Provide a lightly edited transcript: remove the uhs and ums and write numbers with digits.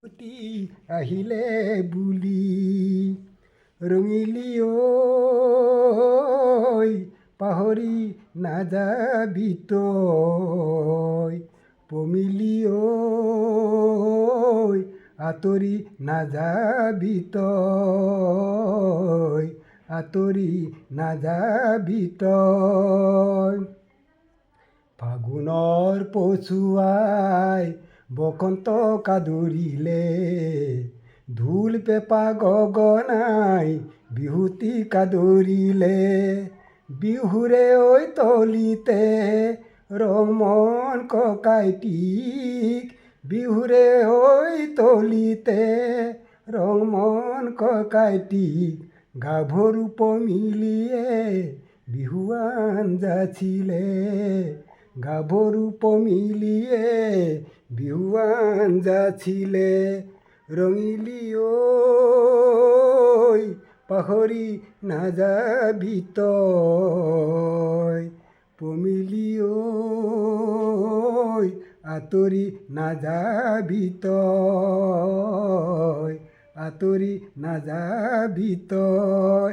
অতি আহিলে বুলি ৰঙিলী ঐ পাহৰি নাযাবি তই পমিলি ঐ আঁতৰি নাযাবি তই আঁতৰি নাযাবি তই ফাগুনৰ পছুৱাই বসন্ত কাদৰিলে ঢোল পেঁপা গগনাই বিহুতি কাদৰিলে বিহুৰে ঐ তলিতে ৰং মন ককাইটিক বিহুৰে ঐ তলিতে ৰং মন ককাইটিক গাভৰু পমিলিয়ে বিহুৱান যাচিলে গাভৰু পমিলিয়ে বিহুৱান যাচিলে ৰঙিলী ঐ পাহৰি নাযাবি তই পমিলি ঐ আঁতৰি নাযাবি তই আঁতৰি নাযাবি তই